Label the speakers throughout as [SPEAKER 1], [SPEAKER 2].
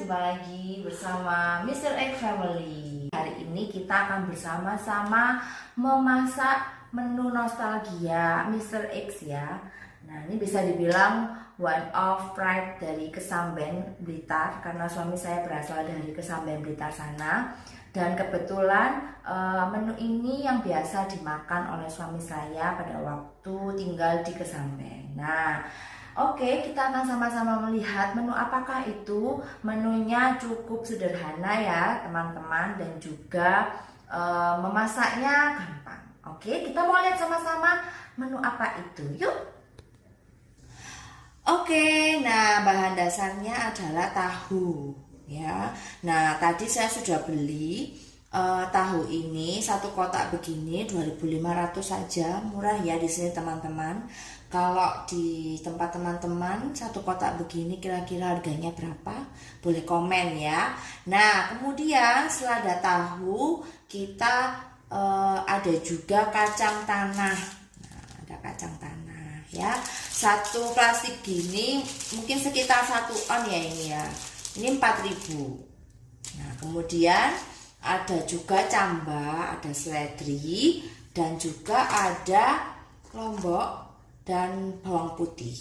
[SPEAKER 1] jumpa lagi bersama Mr. X Family. Hari ini kita akan bersama-sama memasak menu nostalgia Mr. X ya. Nah, ini bisa dibilang one of pride dari Kesamben Blitar, karena suami saya berasal dari Kesamben Blitar sana. Dan kebetulan menu ini yang biasa dimakan oleh suami saya pada waktu tinggal di Kesamben. Nah, oke, kita akan sama-sama melihat menu apakah itu. Menunya cukup sederhana ya teman-teman, dan juga memasaknya gampang. Oke, kita mau lihat sama-sama menu apa itu. Yuk. Oke, nah bahan dasarnya adalah tahu ya. Nah, tadi saya sudah beli tahu ini satu kotak begini 2.500 saja, murah ya di sini teman-teman. Kalau di tempat teman-teman satu kotak begini kira-kira harganya berapa? Boleh komen ya. Nah, kemudian setelah ada tahu, kita ada juga kacang tanah. Nah, ada kacang tanah ya. Satu plastik gini mungkin sekitar 1 on ya ini ya. Ini 4.000. Nah, kemudian ada juga camba, ada seledri, dan juga ada lombok dan bawang putih.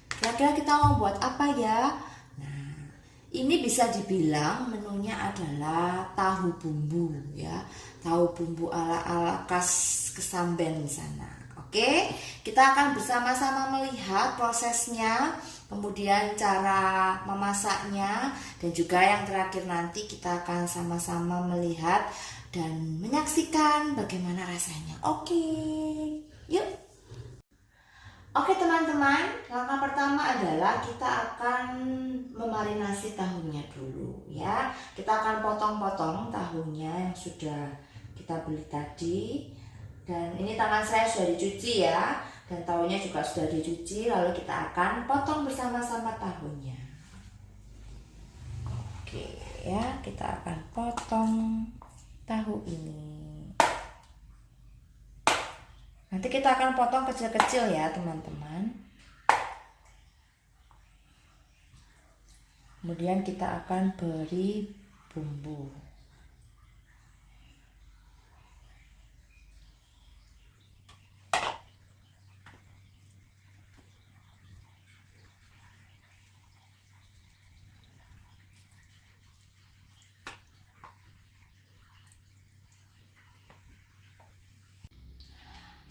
[SPEAKER 1] Kira-kira kita mau buat apa ya? Nah, ini bisa dibilang menunya adalah tahu bumbu ya. Tahu bumbu ala-ala khas Kesamben sana. Oke, kita akan bersama-sama melihat prosesnya, kemudian cara memasaknya, dan juga yang terakhir nanti kita akan sama-sama melihat dan menyaksikan bagaimana rasanya. Oke, yuk. Oke teman-teman, langkah pertama adalah kita akan memarinasi tahunya dulu ya. Kita akan potong-potong tahunya yang sudah kita beli tadi. Dan ini tangan saya sudah dicuci ya, dan tahunya juga sudah dicuci. Lalu kita akan potong bersama-sama tahunya. Oke ya, kita akan potong tahu ini. Nanti kita akan potong kecil-kecil ya teman-teman. Kemudian kita akan beri bumbu.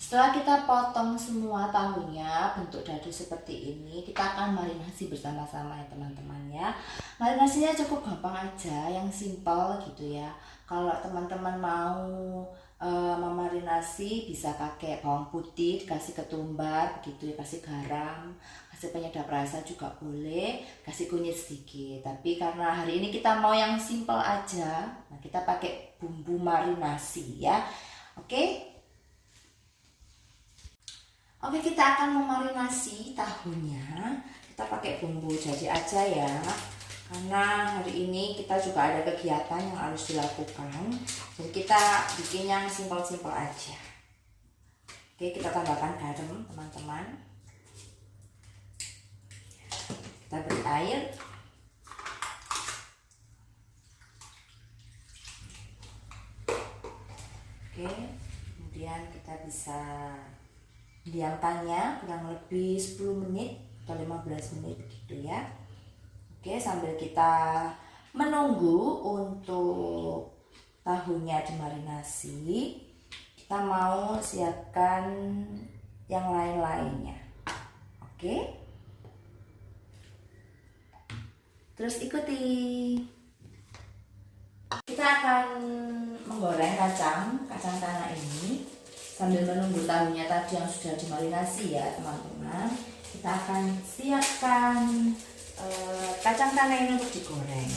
[SPEAKER 1] Setelah kita potong semua tahunya bentuk dadu seperti ini, kita akan marinasi bersama-sama ya teman-teman ya. Marinasinya cukup gampang aja, yang simple gitu ya. Kalau teman-teman mau memarinasi, bisa pakai bawang putih, dikasih ketumbar begitu ya, kasih garam, kasih penyedap rasa juga boleh, kasih kunyit sedikit. Tapi karena hari ini kita mau yang simple aja, nah kita pakai bumbu marinasi ya. Oke. Oke, kita akan memarinasi tahunya. Kita pakai bumbu jadi aja ya, karena hari ini kita juga ada kegiatan yang harus dilakukan. Jadi kita bikin yang simpel-simpel aja. Oke, kita tambahkan garam teman-teman. Kita beri air. Oke, kemudian kita bisa diamkannya kurang lebih 10 menit atau 15 menit begitu ya. Oke, sambil kita menunggu untuk tahunya dimarinasi, kita mau siapkan yang lain-lainnya. Oke, terus ikuti. Kita akan menggoreng kacang tanah ini sambil menunggu tahunya tadi yang sudah dimarinasi ya teman-teman. Kita akan siapkan kacang tanah ini untuk digoreng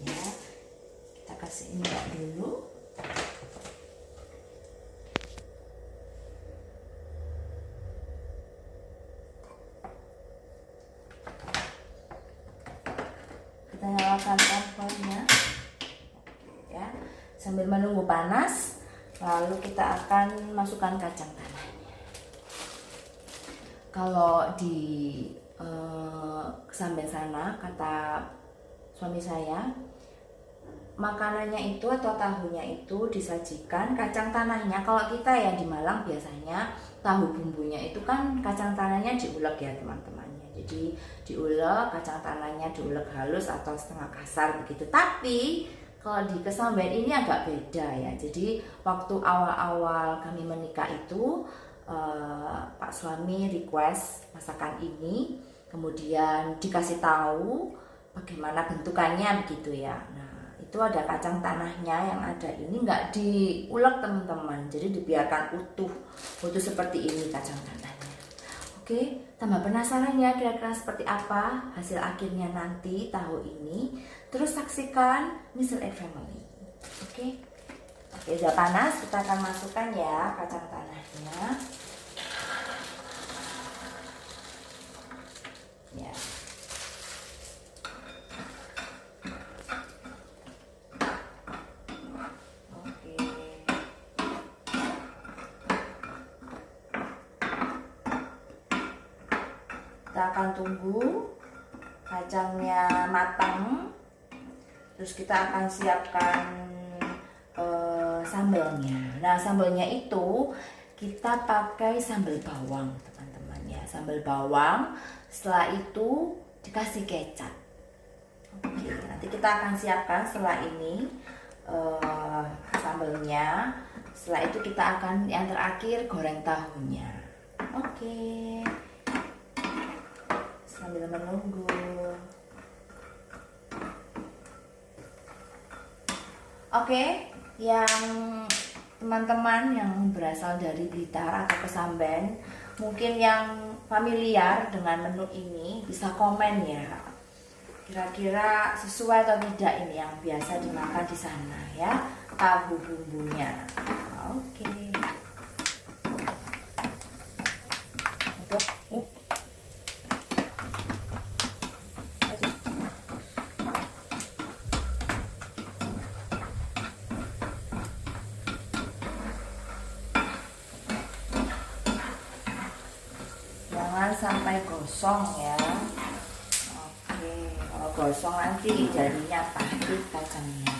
[SPEAKER 1] ya. Kita kasih minyak dulu. Kita nyalakan kompornya ya, sambil menunggu panas. Lalu kita akan masukkan kacang tanahnya. Kalau di Kesamben sana, kata suami saya. Makanannya itu atau tahunya itu disajikan kacang tanahnya. Kalau kita yang di Malang biasanya tahu bumbunya itu kan kacang tanahnya diulek ya teman-teman. Jadi diulek, kacang tanahnya diulek halus atau setengah kasar begitu. Tapi kalau di Kesamben ini agak beda ya. Jadi waktu awal-awal kami menikah itu Pak suami request masakan ini, kemudian dikasih tahu bagaimana bentukannya begitu ya. Nah, itu ada kacang tanahnya yang ada ini nggak diulek teman-teman, jadi dibiarkan utuh seperti ini kacang tanahnya. Oke, tambah penasaran ya kira-kira seperti apa hasil akhirnya nanti tahu ini. Terus saksikan Mr. Egg Family. Oke, udah panas, kita akan masukkan ya kacang tanahnya. Ya. Kita akan tunggu kacangnya matang, terus kita akan siapkan sambalnya. Nah, sambalnya itu kita pakai sambal bawang teman-teman ya, sambal bawang. Setelah itu dikasih kecap. Oke, nanti kita akan siapkan setelah ini sambalnya. Setelah itu kita akan yang terakhir goreng tahunya. Oke. Sambil menunggu. Oke, yang teman-teman yang berasal dari Blitar atau Kesamben, mungkin yang familiar dengan menu ini bisa komen ya. Kira-kira sesuai atau tidak ini yang biasa dimakan di sana ya, tahu bumbunya. Oke. Jangan sampai gosong ya. Oke, kalau gosong nanti jadinya pahit kacangnya.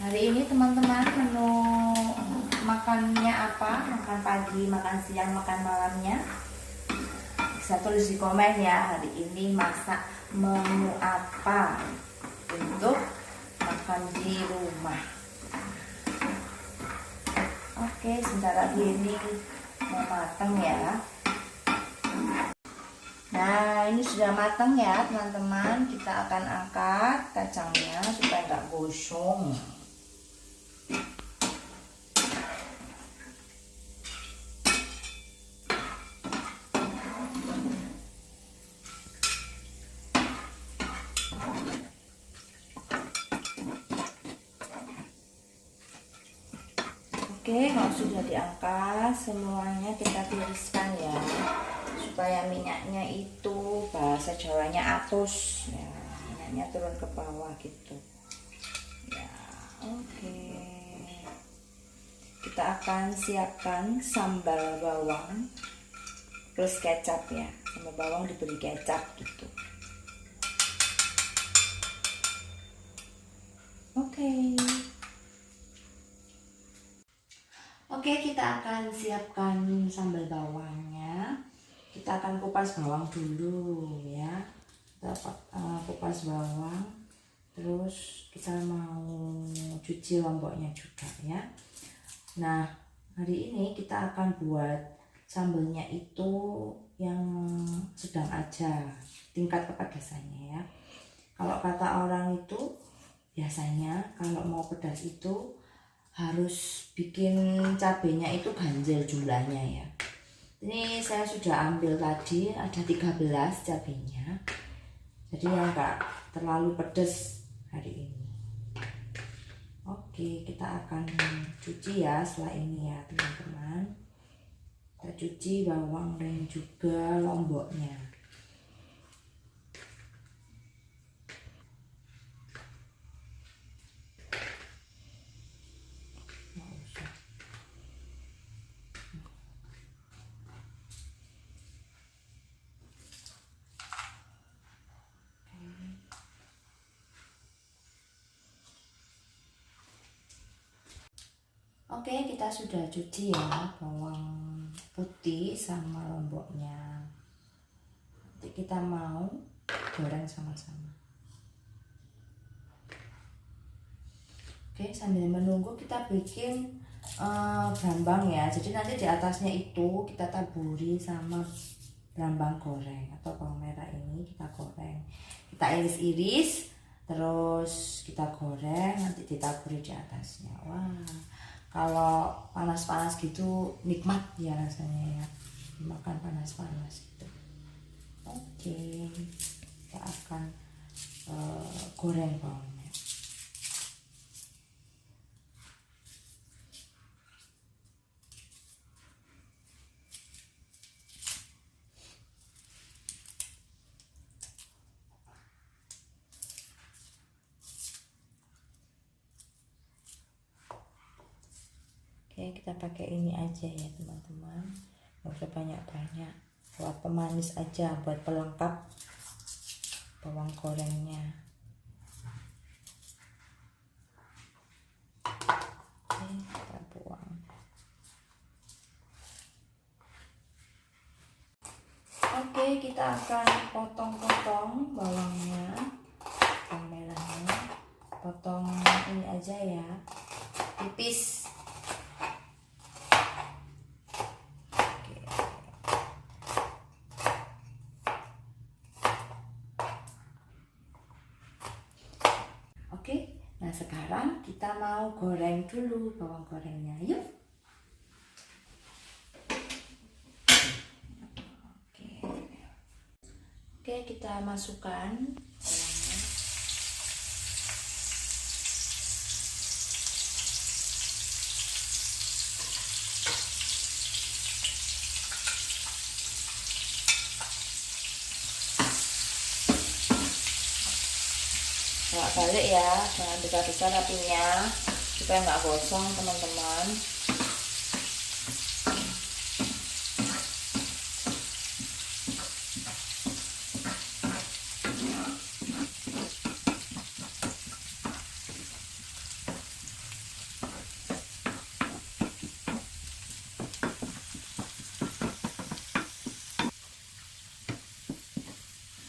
[SPEAKER 1] Hari ini teman-teman menu makannya apa? Makan pagi, makan siang, makan malamnya? Bisa tulis di komen ya, hari ini masak menu apa untuk makan di rumah. Oke, sebentar lagi ini mau matang ya. Nah, ini sudah matang ya teman-teman. Kita akan angkat kacangnya supaya nggak gosong. Oke, kalau sudah diangkat semuanya kita tiriskan ya, supaya minyaknya itu bahasa Jawanya atus ya, minyaknya turun ke bawah gitu ya. Oke, kita akan siapkan sambal bawang plus kecap ya, sambal bawang diberi kecap gitu. Oke, kita akan siapkan sambal bawangnya. Kita akan kupas bawang dulu ya. Kita kupas bawang, terus kita mau cuci lomboknya juga ya. Nah, hari ini kita akan buat sambalnya itu yang sedang aja, tingkat kepedasannya ya. Kalau kata orang itu biasanya kalau mau pedas itu harus bikin cabenya itu ganjil jumlahnya ya. Ini saya sudah ambil tadi ada 13 cabenya, jadi ya enggak terlalu pedas hari ini. Oke, kita akan cuci ya setelah ini ya teman-teman. Kita cuci bawang dan juga lomboknya. Oke, kita sudah cuci ya bawang putih sama lomboknya. Nanti kita mau goreng sama-sama. Oke, sambil menunggu kita bikin brambang ya. Jadi nanti di atasnya itu kita taburi sama brambang goreng atau bawang merah ini kita goreng. Kita iris-iris, terus kita goreng, nanti ditaburi di atasnya. Wah, kalau panas-panas gitu nikmat ya rasanya ya, makan panas-panas gitu. Oke, kita akan goreng bawangnya. Oke, kita pakai ini aja ya teman-teman, nggak usah banyak-banyak, buat pemanis aja, buat pelengkap bawang gorengnya. Oke, kita buang. Oke, kita akan potong-potong bawangnya, bawang merahnya, potong ini aja ya, tipis. Oke, nah sekarang kita mau goreng dulu bawang gorengnya, yuk. Oke, kita masukkan bawangnya. Nggak balik ya, jangan besar-besar apinya supaya nggak gosong teman-teman.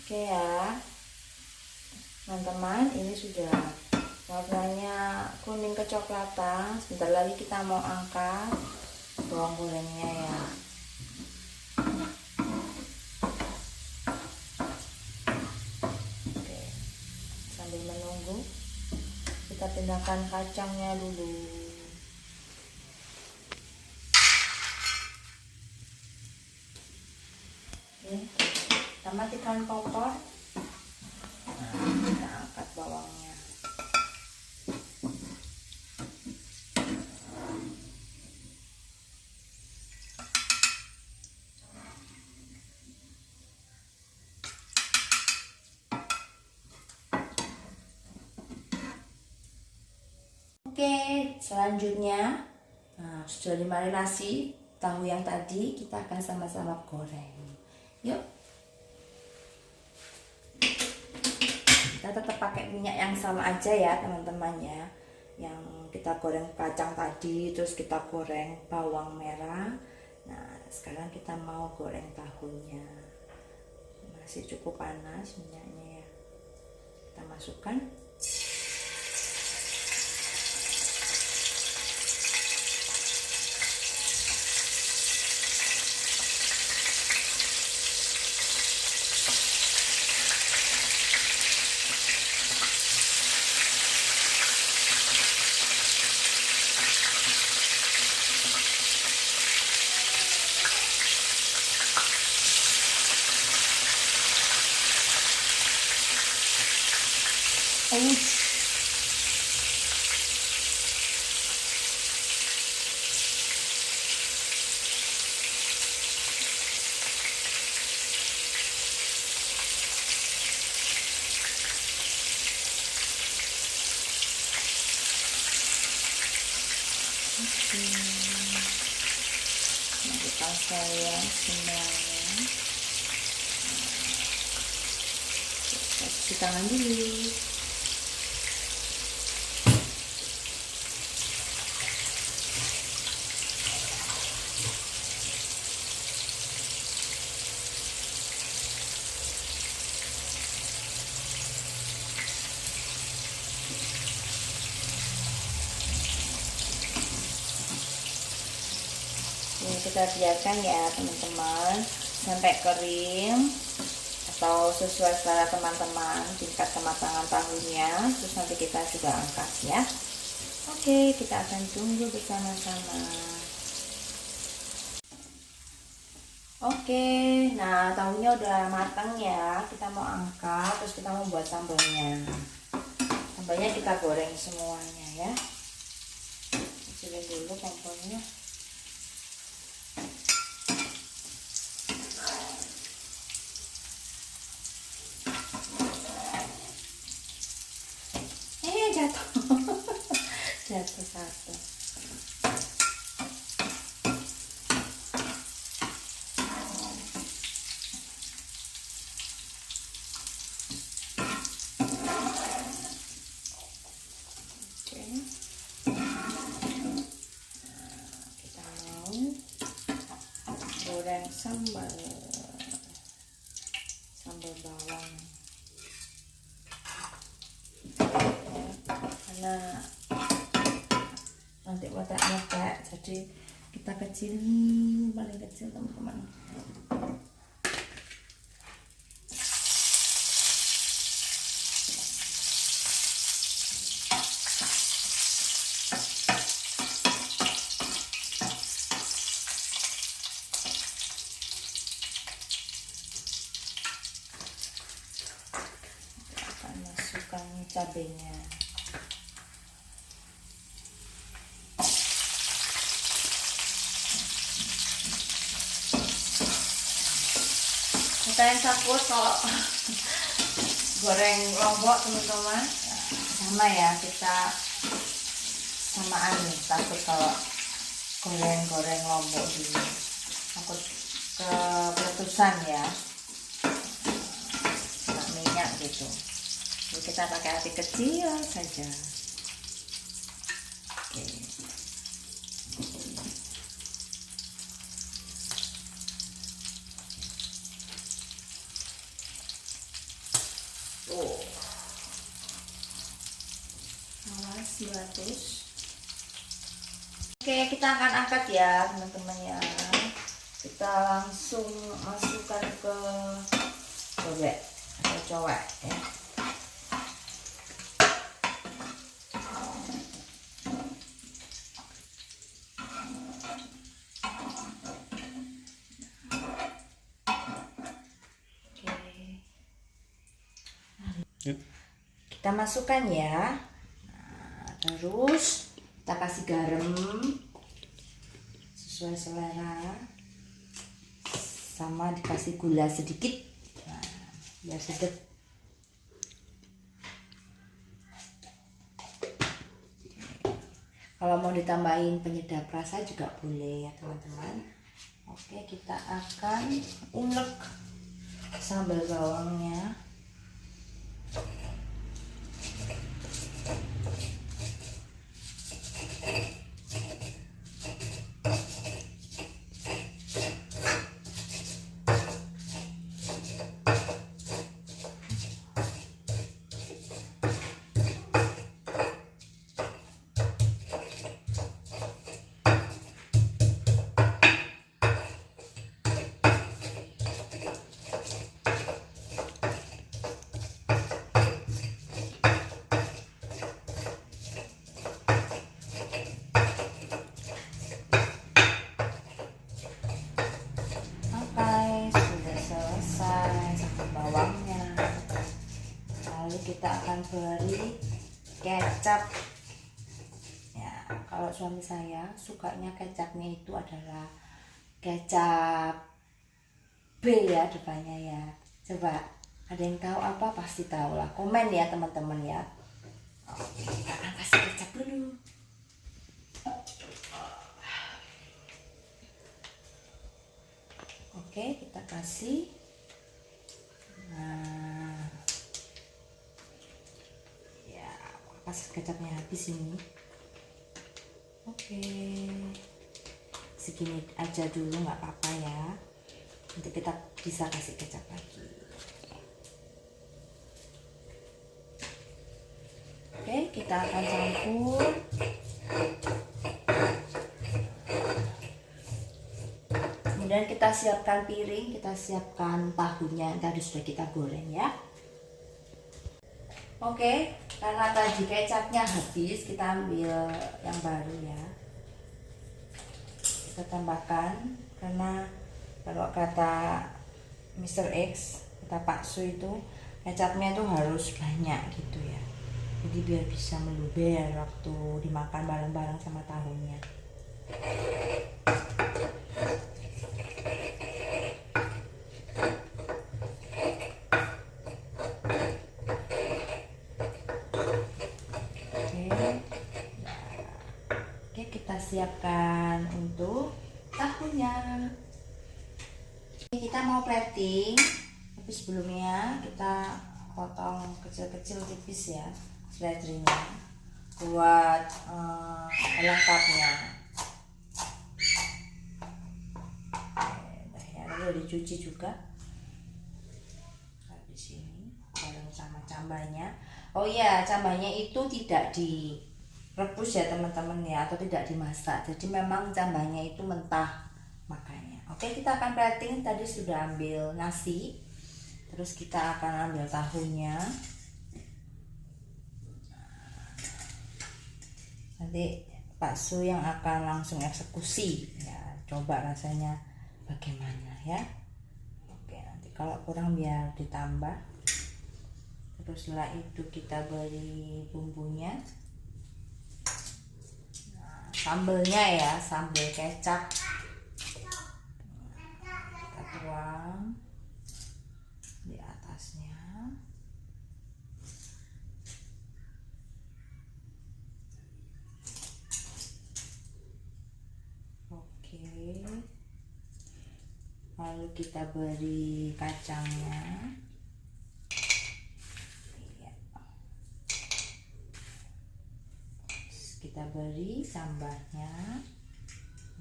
[SPEAKER 1] Oke ya teman-teman, ini sudah warnanya kuning kecoklatan. Sebentar lagi kita mau angkat bawang gorengnya ya. Oke, sambil menunggu kita pindahkan kacangnya dulu. Oke, kita matikan kompor. Kita angkat bawangnya. Oke, selanjutnya sudah dimarinasi tahu yang tadi, kita akan sama-sama goreng. Yuk. Kita tetap pakai minyak yang sama aja ya teman-teman ya, yang kita goreng kacang tadi, terus kita goreng bawang merah. Nah sekarang kita mau goreng tahunya, masih cukup panas minyaknya ya, kita masukkan. Masukkan saya semuanya. Cuci tangan dulu. Ini kita biarkan ya teman-teman sampai kering atau sesuai selera teman-teman tingkat kematangan tahunya, terus nanti kita juga angkat ya. Oke, kita akan tunggu bersama-sama. Oke, nah tahunya udah matang ya, kita mau angkat, terus kita mau buat sambalnya. Sambalnya kita goreng semuanya ya. Kecilin dulu kompornya. Jatuh. Jatuh satu. Kita mau goreng sambal bawang karena nanti watak jadi kita kecilin paling kecil teman-teman. Masukkan cabenya. Kita yang takut kalau goreng lombok teman-teman, sama ya, kita samaan nih, takut kalau goreng lombok dulu takut keletusan ya, kena minyak gitu. Jadi kita pakai api kecil saja. Oke. Awas beratus. Oke, kita akan angkat ya teman-teman ya. Kita langsung masukkan ke cobek atau cowek ya. Kita masukkan ya. Nah, terus kita kasih garam sesuai selera, sama dikasih gula sedikit, nah, biar sedap. Kalau mau ditambahin penyedap rasa juga boleh ya teman-teman. Oke, kita akan ulek sambal bawangnya. Bawangnya, lalu kita akan beri kecap ya. Kalau suami saya sukanya kecapnya itu adalah kecap B ya depannya ya. Coba ada yang tahu apa? Pasti tahu lah, komen ya teman-teman ya. Oke, kita akan kasih kecap dulu. Oke, kita kasih. Nah, ya pas kecapnya habis ini. Oke, segini aja dulu nggak apa-apa ya, nanti kita bisa kasih kecap lagi. Oke, kita akan campur. Kemudian kita siapkan piring, kita siapkan tahunya yang tadi sudah kita goreng ya. Oke, karena tadi kecapnya habis, kita ambil yang baru ya. Kita tambahkan, karena kalau kata Mr. X, kata Pak Su itu kecapnya itu harus banyak gitu ya. Jadi biar bisa meluber waktu dimakan bareng-bareng sama tahunya. Oke, kita siapkan untuk tahunya. Kita mau plating, tapi sebelumnya kita potong kecil-kecil tipis ya seledrinya buat pelengkapnya. Ya, udah dicuci juga. Nah, di sini bareng sama cambahnya. Oh iya, cambahnya itu tidak direbus ya teman-teman ya, atau tidak dimasak. Jadi memang cambahnya itu mentah makanya. Oke, kita akan plating. Tadi sudah ambil nasi, terus kita akan ambil tahunya. Nanti Pak Su yang akan langsung eksekusi ya, coba rasanya bagaimana ya. Oke, nanti kalau kurang biar ditambah. Terus setelah itu kita beri bumbunya. Nah, sambelnya ya, sambal kecap. Kita tuang di atasnya. Oke. Lalu kita beri kacangnya. Kita beri sambahnya.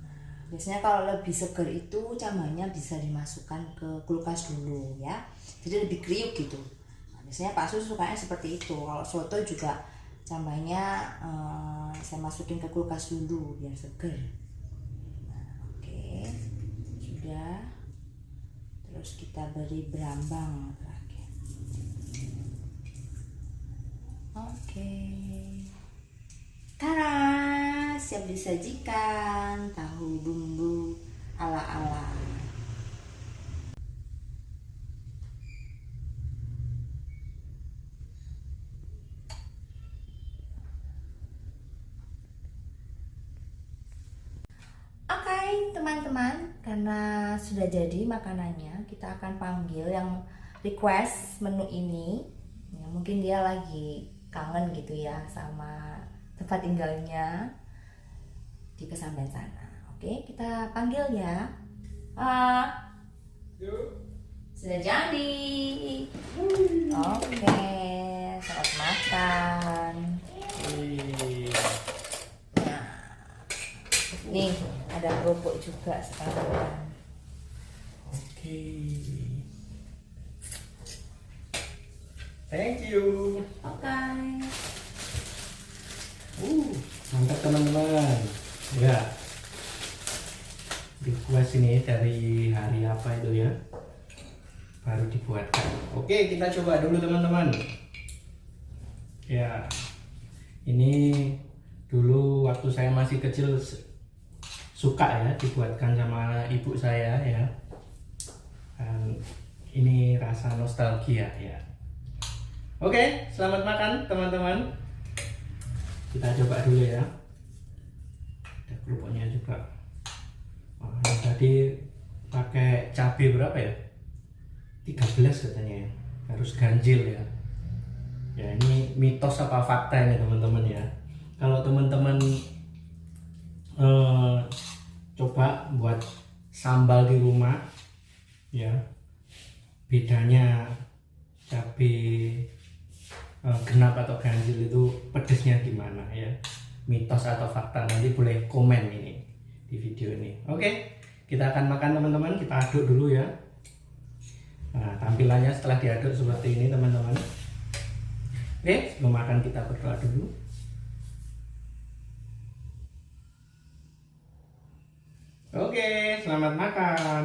[SPEAKER 1] Nah, biasanya kalau lebih seger itu cambahnya bisa dimasukkan ke kulkas dulu ya, jadi lebih kriuk gitu. Nah, biasanya Pak Su sukanya seperti itu. Kalau soto juga cambahnya saya masukin ke kulkas dulu biar seger. Nah, oke, sudah. Terus kita beri berambang terakhir. Oke. Tara, siap disajikan tahu bumbu ala-ala. Oke, teman-teman, karena sudah jadi makanannya, kita akan panggil yang request menu ini. Ya, mungkin dia lagi kangen gitu ya sama tempat tinggalnya di Kesamben sana. Oke, kita panggil ya. Sudah jadi. Oke, selamat makan. Nah, nih ada kerupuk juga sekarang.
[SPEAKER 2] Oke. Thank you.
[SPEAKER 1] Oke.
[SPEAKER 2] Mantap teman-teman. Ya. Request ini dari hari apa itu ya? Baru dibuatkan. Oke, kita coba dulu teman-teman. Ya. Ini dulu waktu saya masih kecil suka ya dibuatkan sama ibu saya ya. Dan ini rasa nostalgia ya. Oke, selamat makan teman-teman. Kita coba dulu ya. Ada kerupuknya juga. Wah, yang tadi pakai cabai berapa ya? 13 katanya ya. Harus ganjil ya. Ya ini mitos apa fakta ini teman-teman ya. Kalau teman-teman coba buat sambal di rumah ya, bedanya cabai genap atau ganjil itu pedesnya gimana ya, mitos atau fakta, nanti boleh komen ini di video ini. Oke, kita akan makan teman-teman. Kita aduk dulu ya. Nah, tampilannya setelah diaduk seperti ini teman-teman. Oke, sebelum makan kita berdoa dulu. Oke, selamat makan.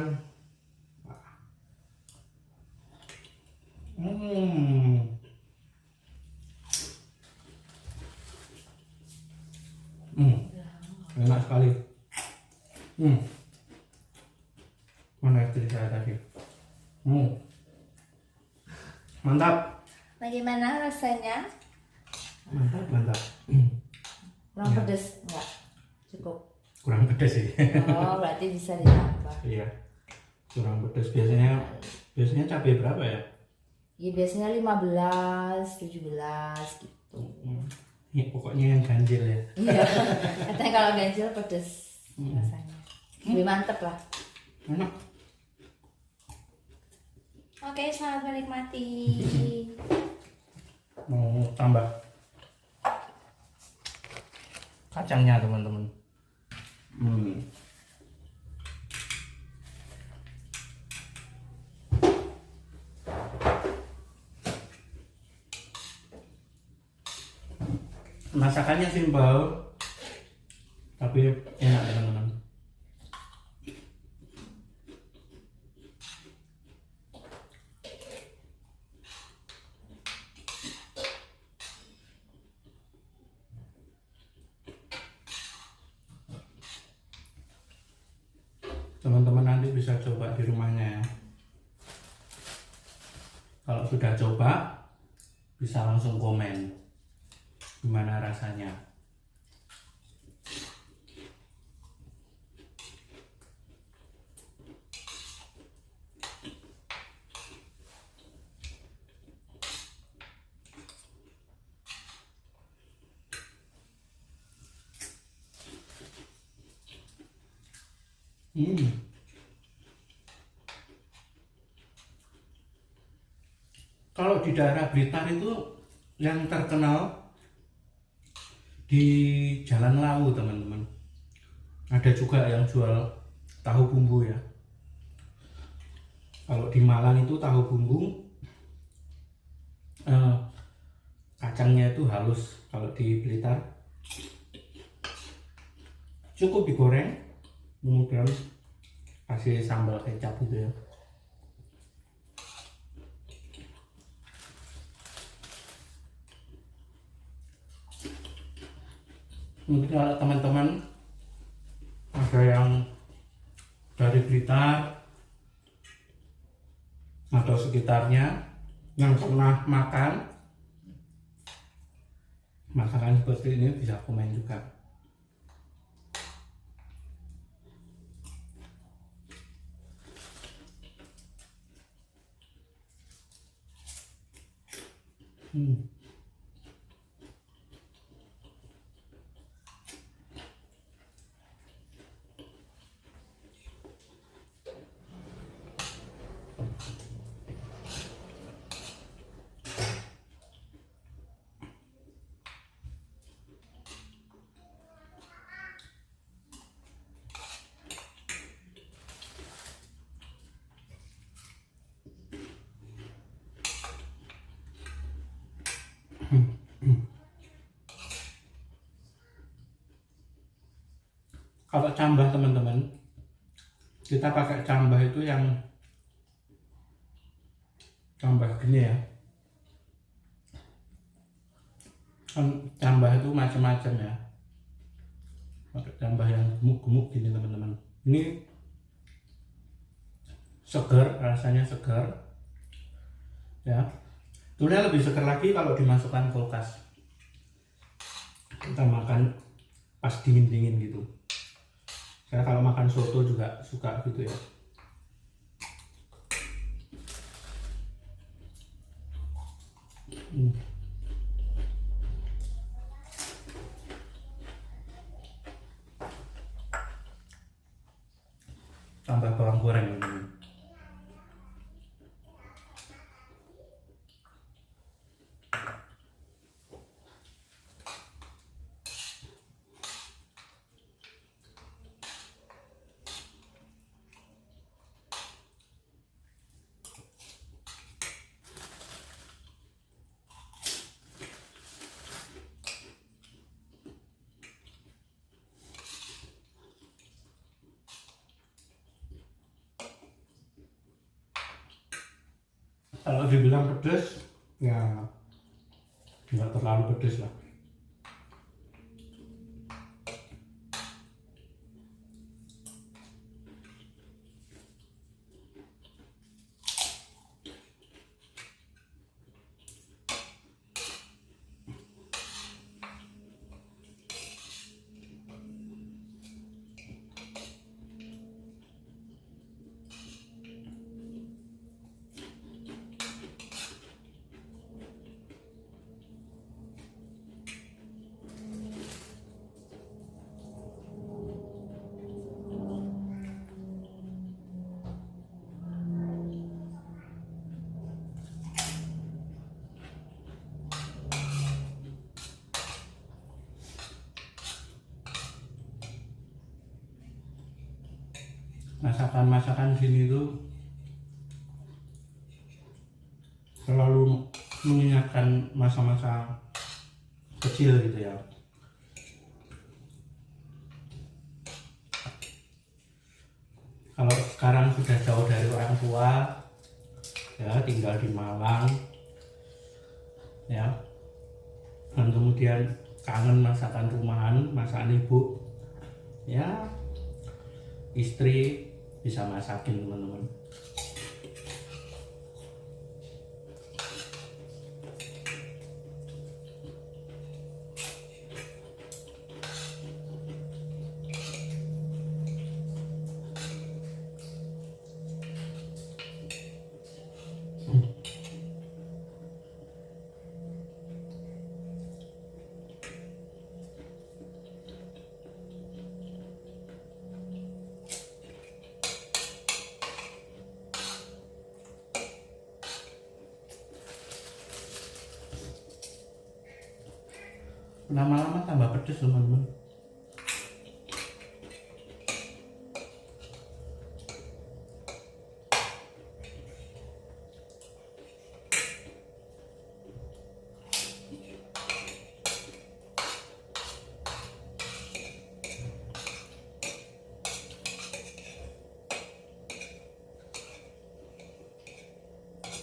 [SPEAKER 2] Hmm. Enak sekali. Mana istri saya tadi? Mantap.
[SPEAKER 1] Bagaimana rasanya?
[SPEAKER 2] Mantap.
[SPEAKER 1] Kurang
[SPEAKER 2] Ya.
[SPEAKER 1] pedes? Enggak? Cukup?
[SPEAKER 2] Kurang pedas sih.
[SPEAKER 1] Oh, berarti bisa ditambah.
[SPEAKER 2] Iya. Kurang pedas. Biasanya cabai berapa ya?
[SPEAKER 1] Ya biasanya 15, 17 gitu.
[SPEAKER 2] Ya, pokoknya yang ganjil ya.
[SPEAKER 1] Iya, katanya kalau ganjil pedes rasanya. Lebih mantep lah.
[SPEAKER 2] Enak.
[SPEAKER 1] Oke, selamat menikmati.
[SPEAKER 2] Mau tambah kacangnya teman-teman. Masakannya simpel tapi enak teman-teman. Teman-teman nanti bisa coba di rumahnya ya. Kalau sudah coba bisa langsung komen gimana rasanya. Kalau di daerah Blitar itu yang terkenal di Jalan Lawu teman-teman. Ada juga yang jual tahu bumbu ya. Kalau di Malang itu tahu bumbu kacangnya itu halus. Kalau di Blitar cukup digoreng, kemudian kasih sambal kecap gitu ya. Mungkin kalau teman-teman ada yang dari Blitar atau sekitarnya yang pernah makan masakan seperti ini, bisa komen juga. Kalau cambah teman-teman, kita pakai cambah itu yang cambah gini ya. Kan cambah itu macam-macam ya. Pakai cambah yang gemuk-gemuk gini teman-teman. Ini segar, rasanya segar. Ya. Tentunya lebih segar lagi kalau dimasukkan kulkas. Kita makan pas dingin-dingin gitu. Saya kalau makan soto juga suka gitu ya. Tambah bawang goreng ini. Kalau dibilang pedes, ya nggak terlalu pedes lah. Masakan-masakan sini tuh selalu mengingatkan masa-masa kecil gitu ya. Kalau sekarang sudah jauh dari orang tua, ya tinggal di Malang, ya, dan kemudian kangen masakan rumahan, masakan ibu, ya, istri bisa masakin teman-teman. Lama-lama tambah pedes teman-teman.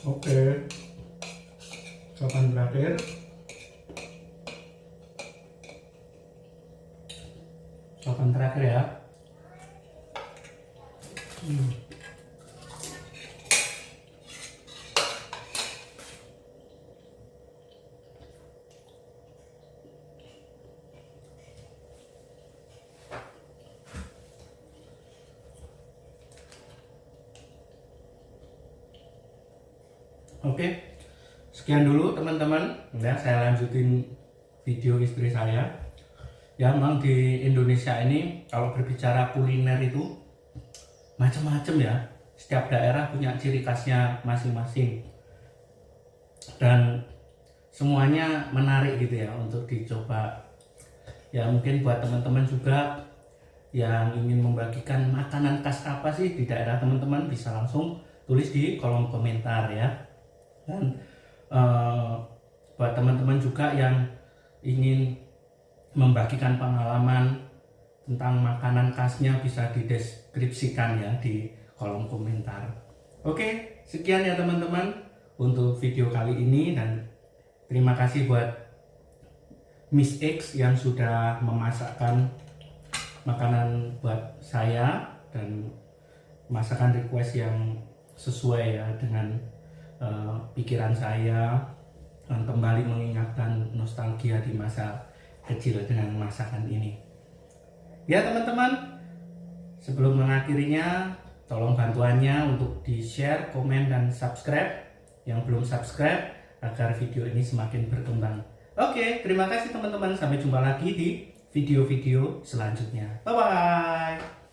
[SPEAKER 2] Oke, kapan terakhir? Kapan terakhir ya? Oke, sekian dulu teman-teman. Ya, saya lanjutin video istri saya. Ya, memang di Indonesia ini kalau berbicara kuliner itu macam-macam ya. Setiap daerah punya ciri khasnya masing-masing. Dan semuanya menarik gitu ya untuk dicoba. Ya, mungkin buat teman-teman juga yang ingin membagikan makanan khas apa sih di daerah teman-teman, bisa langsung tulis di kolom komentar ya. Dan buat teman-teman juga yang ingin membagikan pengalaman tentang makanan khasnya, bisa dideskripsikan ya di kolom komentar. Oke, sekian ya teman-teman untuk video kali ini, dan terima kasih buat Miss X yang sudah memasakkan makanan buat saya dan masakan request yang sesuai ya dengan pikiran saya, dan kembali mengingatkan nostalgia di masa kecil dengan masakan ini. Ya teman-teman, sebelum mengakhirinya, tolong bantuannya untuk di-share, komen, dan subscribe yang belum subscribe agar video ini semakin berkembang. Oke, terima kasih teman-teman. Sampai jumpa lagi di video-video selanjutnya. Bye-bye.